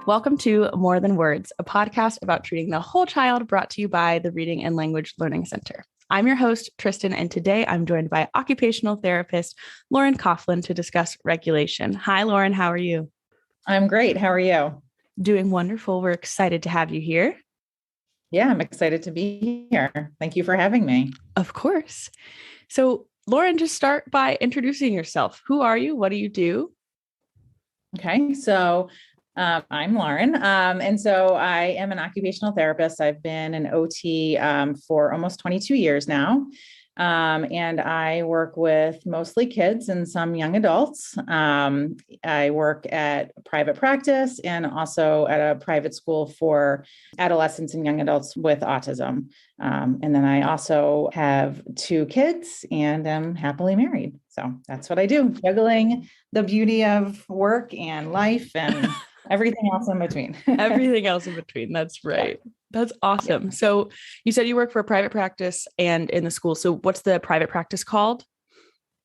Welcome to More Than Words, a podcast about treating the whole child, brought to you by the Reading and Language Learning Center. I'm your host, Tristan, and today I'm joined by occupational therapist Lauren Coughlin to discuss regulation. Hi, Lauren. How are you? I'm great. How are you? Doing wonderful. We're excited to have you here. Yeah, I'm excited to be here. Thank you for having me. Of course. So, Lauren, just start by introducing yourself. Who are you? What do you do? Okay, so I'm Lauren. And so I am an occupational therapist. I've been an OT for almost 22 years now. And I work with mostly kids and some young adults. I work at private practice and also at a private school for adolescents and young adults with autism. And then I also have 2 kids and am happily married. So that's what I do, juggling the beauty of work and life and everything else in between. Everything else in between. That's right. Yeah. That's awesome. Yeah. So you said you work for a private practice and in the school. So what's the private practice called?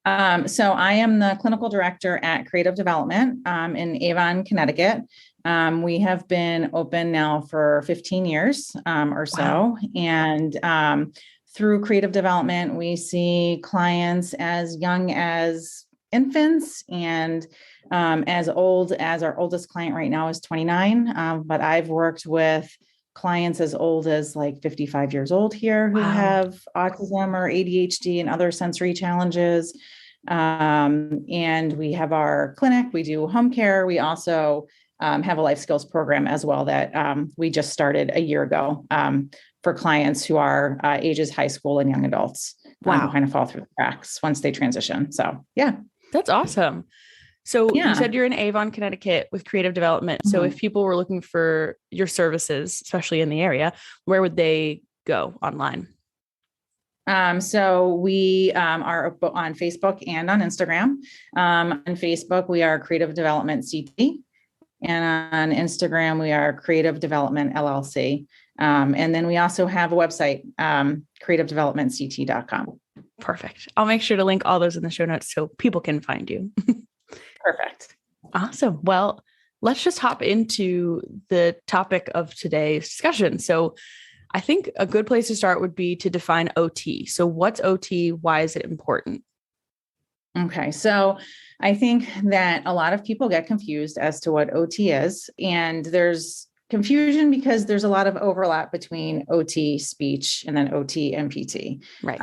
So I am the clinical director at Creative Development in Avon, Connecticut. We have been open now for 15 years or so. Wow. And through Creative Development, we see clients as young as infants and as old as our oldest client right now is 29. But I've worked with clients as old as like 55 years old here who have autism or ADHD and other sensory challenges. And we have our clinic, we do home care. We also have a life skills program as well that we just started a year ago for clients who are ages high school and young adults who kind of fall through the cracks once they transition. So, yeah. That's awesome. So you said you're in Avon, Connecticut with Creative Development. So if people were looking for your services, especially in the area, where would they go online? So we are on Facebook and on Instagram. On Facebook, we are Creative Development CT. And on Instagram, we are Creative Development LLC. And then we also have a website, creativedevelopmentct.com. Perfect. I'll make sure to link all those in the show notes so people can find you. Perfect. Awesome. Well, let's just hop into the topic of today's discussion. So I think a good place to start would be to define OT. So what's OT? Why is it important? Okay. So I think that a lot of people get confused as to what OT is, and there's confusion because there's a lot of overlap between OT speech and then OT MPT. Right.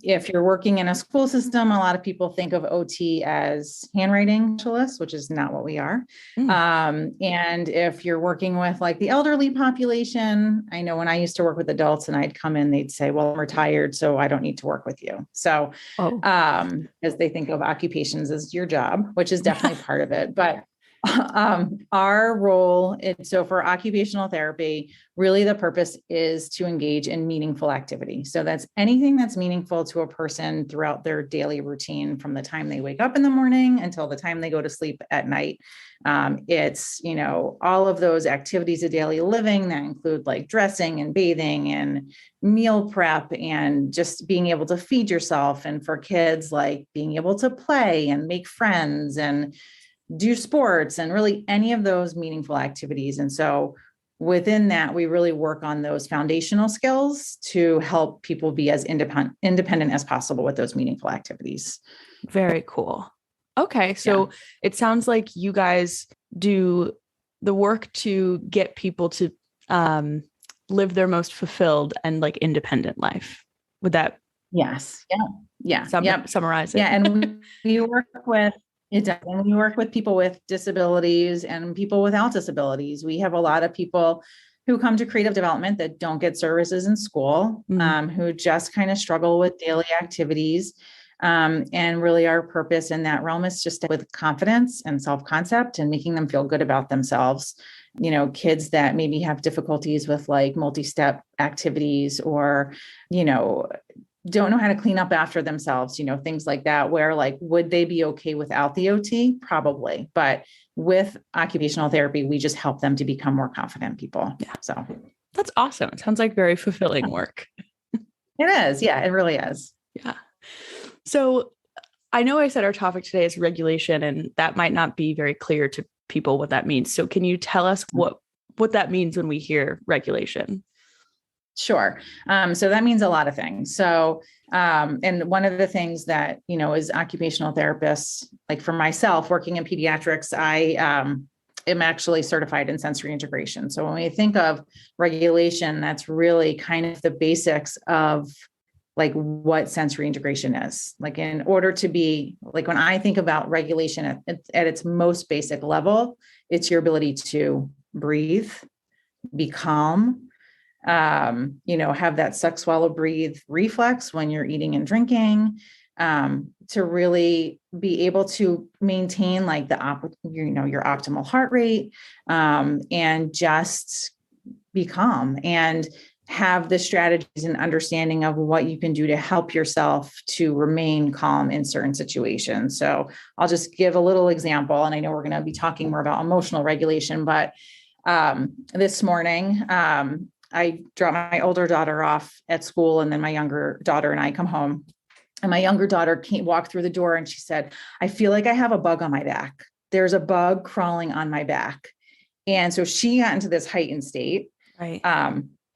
If you're working in a school system, a lot of people think of OT as handwriting specialists, which is not what we are. And if you're working with like the elderly population, I know when I used to work with adults and I'd come in, they'd say, well, I'm retired, so I don't need to work with you. So, as they think of occupations as your job, which is definitely part of it, but our role, so for occupational therapy, really the purpose is to engage in meaningful activity. So that's anything that's meaningful to a person throughout their daily routine from the time they wake up in the morning until the time they go to sleep at night. It's, all of those activities of daily living that include like dressing and bathing and meal prep and just being able to feed yourself. And for kids, like being able to play and make friends and do sports and really any of those meaningful activities. And so within that, we really work on those foundational skills to help people be as independent as possible with those meaningful activities. Very cool. Okay. So It sounds like you guys do the work to get people to live their most fulfilled and like independent life. Would that? Yes. Yeah. Summarize it. Yeah. And we work with And we work with people with disabilities and people without disabilities. We have a lot of people who come to Creative Development that don't get services in school, who just kind of struggle with daily activities. And really our purpose in that realm is just with confidence and self-concept and making them feel good about themselves. Kids that maybe have difficulties with like multi-step activities or, don't know how to clean up after themselves, things like that, where like, would they be okay without the OT? Probably. But with occupational therapy, we just help them to become more confident people. Yeah. So that's awesome. It sounds like very fulfilling work. It is. Yeah, it really is. Yeah. So I know I said our topic today is regulation, and that might not be very clear to people what that means. So can you tell us what that means when we hear regulation? Sure. So that means a lot of things. So, and one of the things that, as occupational therapists, like for myself working in pediatrics, I am actually certified in sensory integration. So when we think of regulation, that's really kind of the basics of like what sensory integration is. Like in order to be, like when I think about regulation at its most basic level, it's your ability to breathe, be calm, have that suck, swallow, breathe reflex when you're eating and drinking, to really be able to maintain like your optimal heart rate, and just be calm and have the strategies and understanding of what you can do to help yourself to remain calm in certain situations. So I'll just give a little example, and I know we're going to be talking more about emotional regulation, but this morning, I dropped my older daughter off at school, and then my younger daughter and I come home, and my younger daughter walked through the door and she said, I feel like I have a bug on my back. There's a bug crawling on my back. And so she got into this heightened state. Right.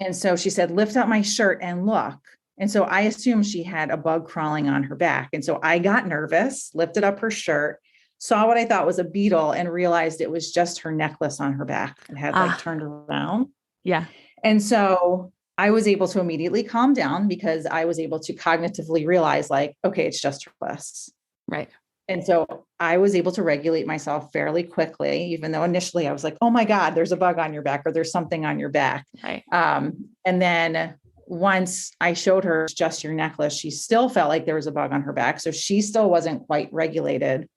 And so she said, lift up my shirt and look. And so I assumed she had a bug crawling on her back. And so I got nervous, lifted up her shirt, saw what I thought was a beetle, and realized it was just her necklace on her back. It had like turned around. Yeah. And so I was able to immediately calm down because I was able to cognitively realize like, okay, it's just her necklace. Right. And so I was able to regulate myself fairly quickly, even though initially I was like, oh my God, there's a bug on your back, or there's something on your back. Right. And then once I showed her it's just your necklace, she still felt like there was a bug on her back. So she still wasn't quite regulated.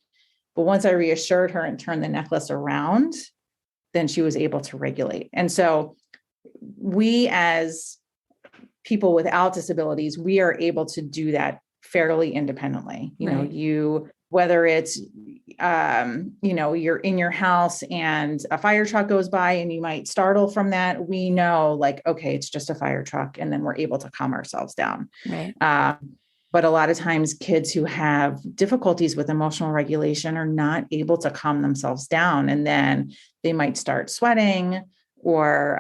But once I reassured her and turned the necklace around, then she was able to regulate. And so we, as people without disabilities, we are able to do that fairly independently. Whether it's, you're in your house and a fire truck goes by and you might startle from that. We know like, okay, it's just a fire truck. And then we're able to calm ourselves down. Right. But a lot of times kids who have difficulties with emotional regulation are not able to calm themselves down. And then they might start sweating or,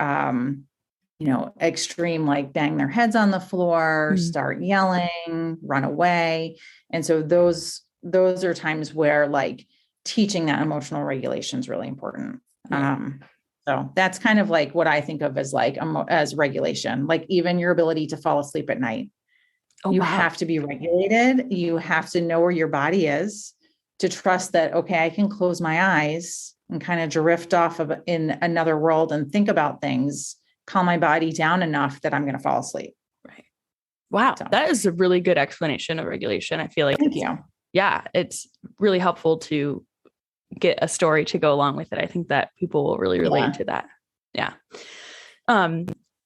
extreme, like bang their heads on the floor, start yelling, run away. And so those are times where like teaching that emotional regulation is really important. Right. So that's kind of like what I think of as like, as regulation, like even your ability to fall asleep at night. You have to be regulated. You have to know where your body is to trust that, okay, I can close my eyes and kind of drift off of in another world and think about things, calm my body down enough that I'm going to fall asleep. Right. Wow. So, that is a really good explanation of regulation. I feel like, thank you. Yeah, it's really helpful to get a story to go along with it. I think that people will really relate to that. Yeah.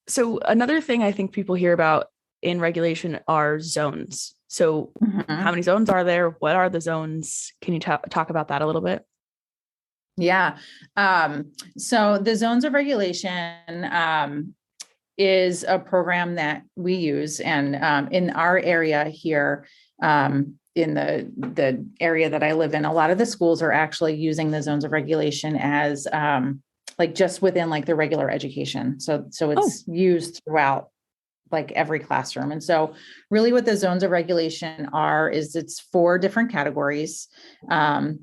So another thing I think people hear about in regulation are zones. So how many zones are there? What are the zones? Can you talk about that a little bit? Yeah. So the zones of regulation is a program that we use. And in our area here, in the area that I live in, a lot of the schools are actually using the zones of regulation as like just within like the regular education. So it's used throughout like every classroom. And so really what the zones of regulation is it's 4 different categories.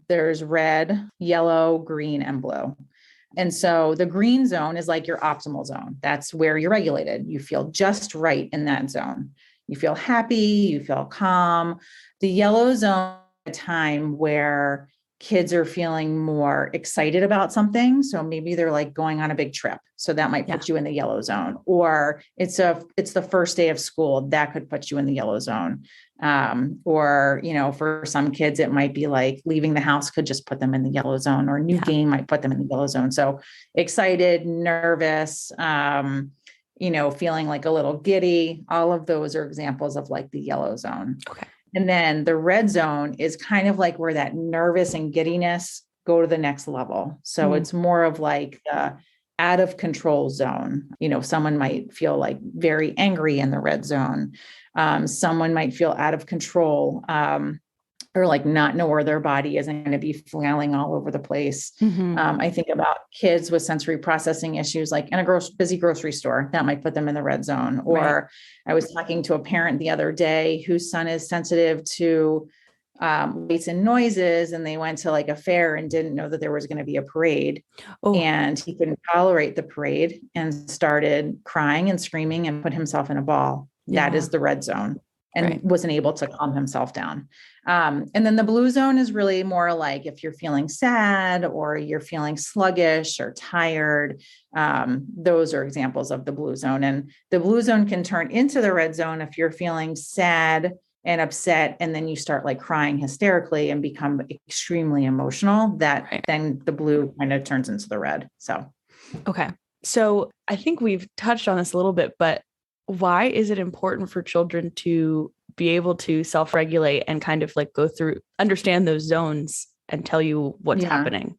There's red, yellow, green, and blue. And so the green zone is like your optimal zone. That's where you're regulated. You feel just right in that zone. You feel happy, you feel calm. The yellow zone is a time where kids are feeling more excited about something. So maybe they're like going on a big trip. So that might put you in the yellow zone, or it's the first day of school that could put you in the yellow zone. Or, for some kids, it might be like leaving the house could just put them in the yellow zone, or a new game might put them in the yellow zone. So excited, nervous, feeling like a little giddy, all of those are examples of like the yellow zone. Okay. And then the red zone is kind of like where that nervous and giddiness go to the next level. So it's more of like the out of control zone. Someone might feel like very angry in the red zone. Someone might feel out of control, or or like not know where their body is and going to be flailing all over the place. I think about kids with sensory processing issues, like in a busy grocery store, that might put them in the red zone. Or I was talking to a parent the other day whose son is sensitive to lights and noises, and they went to like a fair and didn't know that there was going to be a parade. And he couldn't tolerate the parade and started crying and screaming and put himself in a ball. That is the red zone, and wasn't able to calm himself down. And then the blue zone is really more like if you're feeling sad or you're feeling sluggish or tired. Those are examples of the blue zone. And the blue zone can turn into the red zone if you're feeling sad and upset, and then you start like crying hysterically and become extremely emotional. Then the blue kind of turns into the red. Okay. So I think we've touched on this a little bit, but why is it important for children to be able to self-regulate and kind of like understand those zones and tell you what's happening?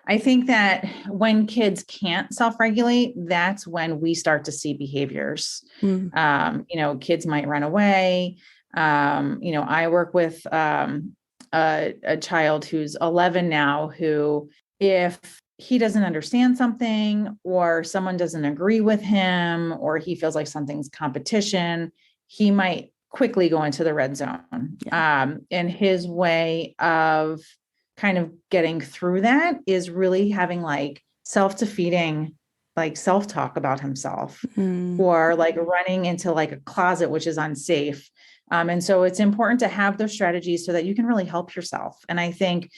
I think that when kids can't self-regulate, that's when we start to see behaviors. Kids might run away. I work with a child who's 11 now, who, if he doesn't understand something or someone doesn't agree with him or he feels like something's competition, he might quickly go into the red zone. And his way of kind of getting through that is really having like self-defeating, like self-talk about himself, or like running into like a closet, which is unsafe. And so it's important to have those strategies so that you can really help yourself. And I think,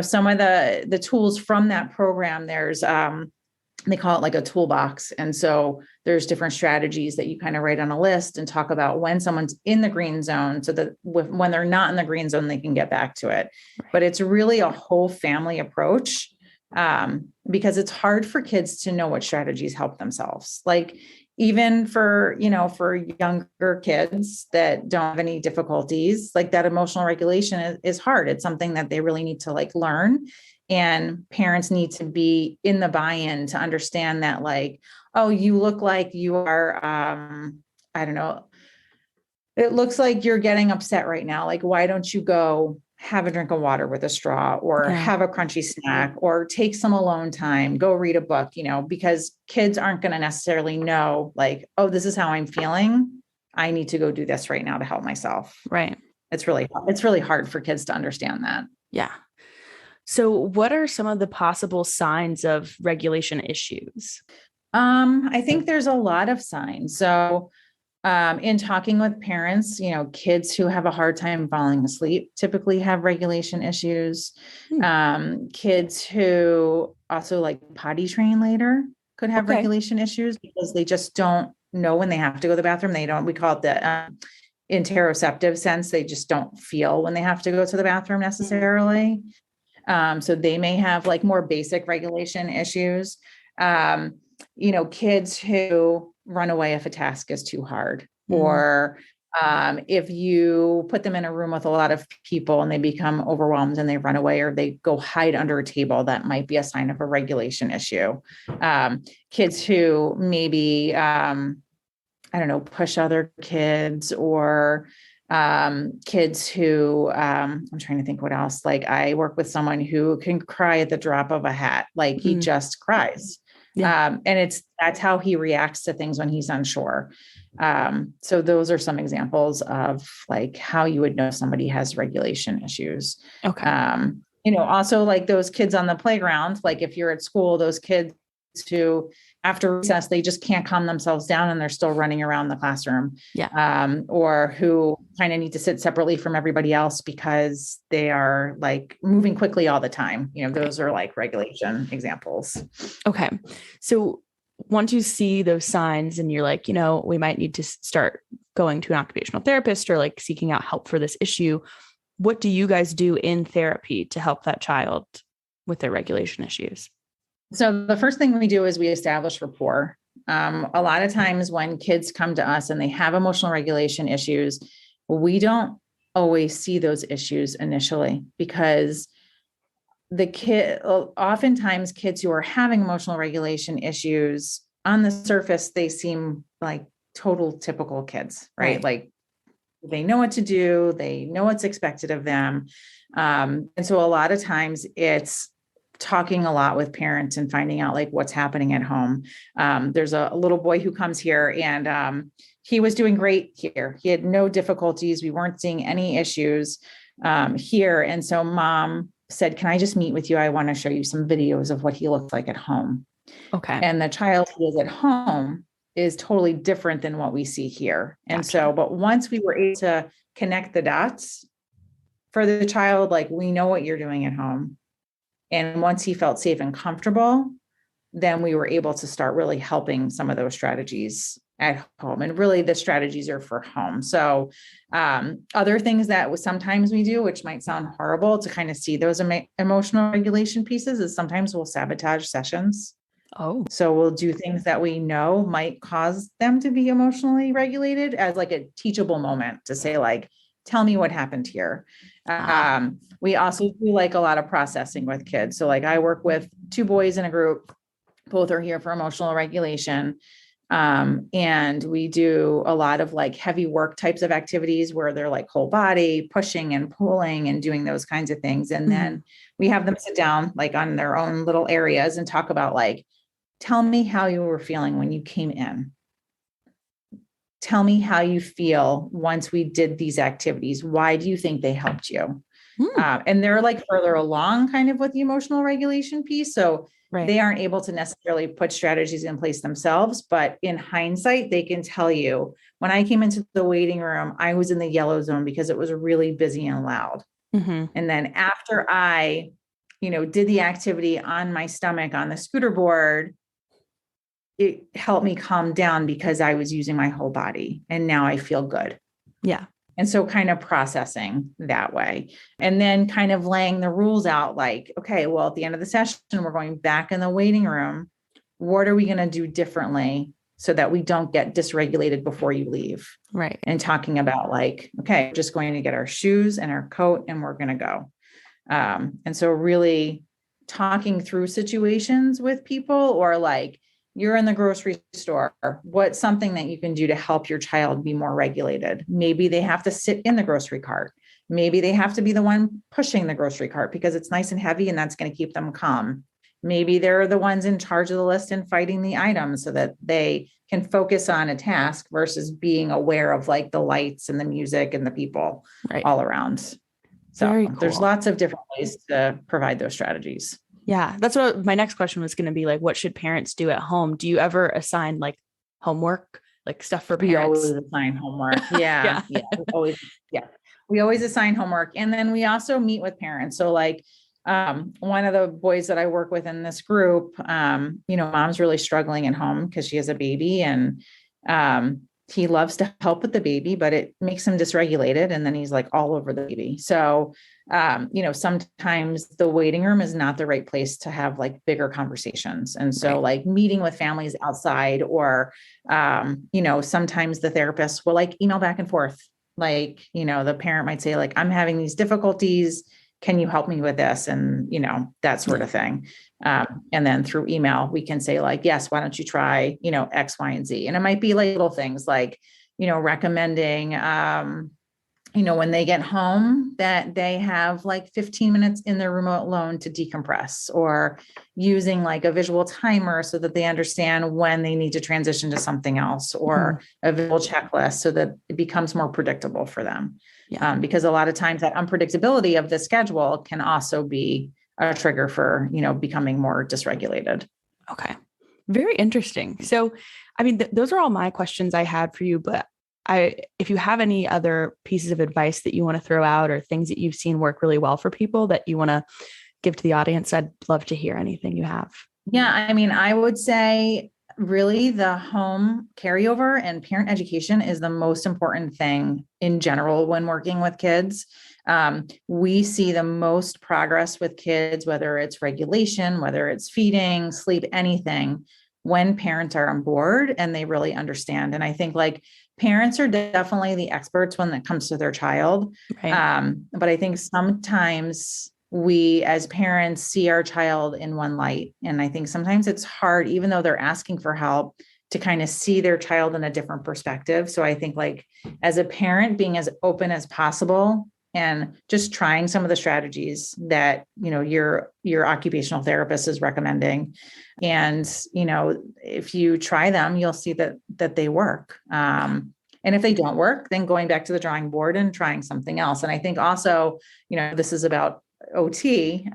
some of the tools from that program, there's, they call it like a toolbox. And so there's different strategies that you kind of write on a list and talk about when someone's in the green zone, so that when they're not in the green zone, they can get back to it. But it's really a whole family approach, because it's hard for kids to know what strategies help themselves. Like even for younger kids that don't have any difficulties, like that emotional regulation is hard. It's something that they really need to like learn. And parents need to be in the buy-in to understand that, like, oh, you look like you are, I don't know, it looks like you're getting upset right now. Like, why don't you go have a drink of water with a straw, or have a crunchy snack, or take some alone time, go read a book, because kids aren't going to necessarily know like, oh, this is how I'm feeling. I need to go do this right now to help myself. Right. It's really hard for kids to understand that. Yeah. So what are some of the possible signs of regulation issues? I think there's a lot of signs. So in talking with parents, kids who have a hard time falling asleep typically have regulation issues. Kids who also like potty train later could have regulation issues because they just don't know when they have to go to the bathroom. We call it the interoceptive sense. They just don't feel when they have to go to the bathroom necessarily. So they may have like more basic regulation issues. Kids who run away if a task is too hard, or if you put them in a room with a lot of people and they become overwhelmed and they run away, or they go hide under a table, that might be a sign of a regulation issue. Kids who maybe, push other kids, or kids who, I'm trying to think what else. Like I work with someone who can cry at the drop of a hat. Like he just cries. And that's how he reacts to things when he's unsure. So those are some examples of like how you would know somebody has regulation issues. Also like those kids on the playground, like if you're at school, those kids who after recess, they just can't calm themselves down and they're still running around the classroom, or who kind of need to sit separately from everybody else because they are like moving quickly all the time. Those are like regulation examples. Okay. So once you see those signs and you're like, we might need to start going to an occupational therapist or like seeking out help for this issue, what do you guys do in therapy to help that child with their regulation issues? So the first thing we do is we establish rapport. A lot of times when kids come to us and they have emotional regulation issues, we don't always see those issues initially, because oftentimes kids who are having emotional regulation issues, on the surface, they seem like total typical kids, right? Like They know what to do. They know what's expected of them. And so a lot of times it's talking a lot with parents and finding out like what's happening at home. There's a little boy who comes here and he was doing great here. He had no difficulties. We weren't seeing any issues here. And so mom said, can I just meet with you? I want to show you some videos of what he looks like at home. Okay. And the child who is at home is totally different than what we see here. And Gotcha. so, but once we were able to connect the dots for the child, like we know what you're doing at home. And once he felt safe and comfortable, then we were able to start really helping some of those strategies at home. And really the strategies are for home. So other things that sometimes we do, which might sound horrible to kind of see those emotional regulation pieces, is sometimes we'll sabotage sessions. Oh, so we'll do things that we know might cause them to be emotionally regulated as like a teachable moment to say like, tell me what happened here. We also do like a lot of processing with kids. So like I work with 2 boys in a group, both are here for emotional regulation. And we do a lot of like heavy work types of activities where they're like whole body pushing and pulling and doing those kinds of things. And then we have them sit down like on their own little areas and talk about like, tell me how you were feeling when you came in. Tell me how you feel once we did these activities. Why do you think they helped you? And they're like further along kind of with the emotional regulation piece. So they aren't able to necessarily put strategies in place themselves, but in hindsight, they can tell you when I came into the waiting room, I was in the yellow zone because it was really busy and loud. And then after I, did the activity on my stomach on the scooter board, it helped me calm down because I was using my whole body and now I feel good. Yeah. And so kind of processing that way and then kind of laying the rules out like, okay, well, at the end of the session, we're going back in the waiting room. What are we going to do differently so that we don't get dysregulated before you leave? Right. And talking about like, okay, we're just going to get our shoes and our coat and we're going to go. And so really talking through situations with people or like, you're in the grocery store. What's something that you can do to help your child be more regulated? Maybe they have to sit in the grocery cart. Maybe they have to be the one pushing the grocery cart because it's nice and heavy and that's going to keep them calm. Maybe they're the ones in charge of the list and fighting the items so that they can focus on a task versus being aware of like the lights and the music and the people all around. So there's lots of different ways to provide those strategies. Yeah, that's what my next question was going to be like, what should parents do at home? Do you ever assign like homework, like stuff for parents? We always assign homework. Yeah. We always assign homework. And then we also meet with parents. So like one of the boys that I work with in this group, mom's really struggling at home because she has a baby and he loves to help with the baby, but it makes him dysregulated. And then he's like all over the baby. So sometimes the waiting room is not the right place to have like bigger conversations. And so like meeting with families outside or, sometimes the therapist will like email back and forth. Like, the parent might say like, I'm having these difficulties. Can you help me with this? And, that sort of thing. And then through email, we can say like, yes, why don't you try, X, Y, and Z. And it might be like little things like, recommending, when they get home that they have like 15 minutes in their remote alone to decompress or using like a visual timer so that they understand when they need to transition to something else or a visual checklist so that it becomes more predictable for them. Because a lot of times that unpredictability of the schedule can also be a trigger for, becoming more dysregulated. Okay. Very interesting. So, I mean, those are all my questions I had for you, but if you have any other pieces of advice that you want to throw out or things that you've seen work really well for people that you want to give to the audience, I'd love to hear anything you have. Yeah. I mean, I would say really the home carryover and parent education is the most important thing in general when working with kids. We see the most progress with kids, whether it's regulation, whether it's feeding, sleep, anything, when parents are on board and they really understand. And I think like parents are definitely the experts when it comes to their child. But I think sometimes we as parents see our child in one light. And I think sometimes it's hard, even though they're asking for help, to kind of see their child in a different perspective. So I think like as a parent, being as open as possible and just trying some of the strategies that, your occupational therapist is recommending. And, if you try them, you'll see that they work. And if they don't work, then going back to the drawing board and trying something else. And I think also, this is about OT,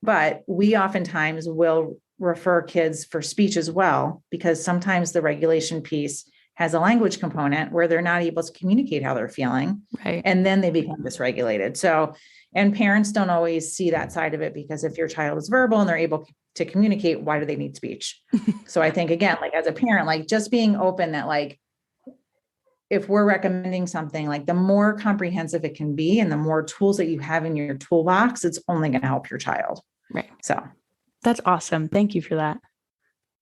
but we oftentimes will refer kids for speech as well, because sometimes the regulation piece has a language component where they're not able to communicate how they're feeling. Right. And then they become dysregulated. So, and parents don't always see that side of it, because if your child is verbal and they're able to communicate, why do they need speech? So I think, again, like as a parent, like just being open that like, if we're recommending something, like the more comprehensive it can be and the more tools that you have in your toolbox, it's only going to help your child. Right. So that's awesome. Thank you for that.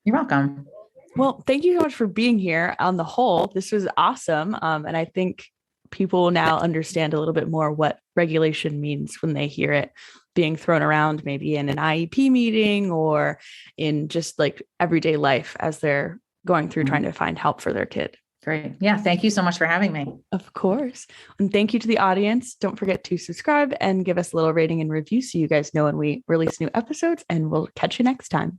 You're welcome. Well, thank you so much for being here. On the whole, this was awesome. And I think people will now understand a little bit more what regulation means when they hear it being thrown around, maybe in an IEP meeting or in just like everyday life as they're going through trying to find help for their kid. Great. Yeah. Thank you so much for having me. Of course. And thank you to the audience. Don't forget to subscribe and give us a little rating and review so you guys know when we release new episodes, and we'll catch you next time.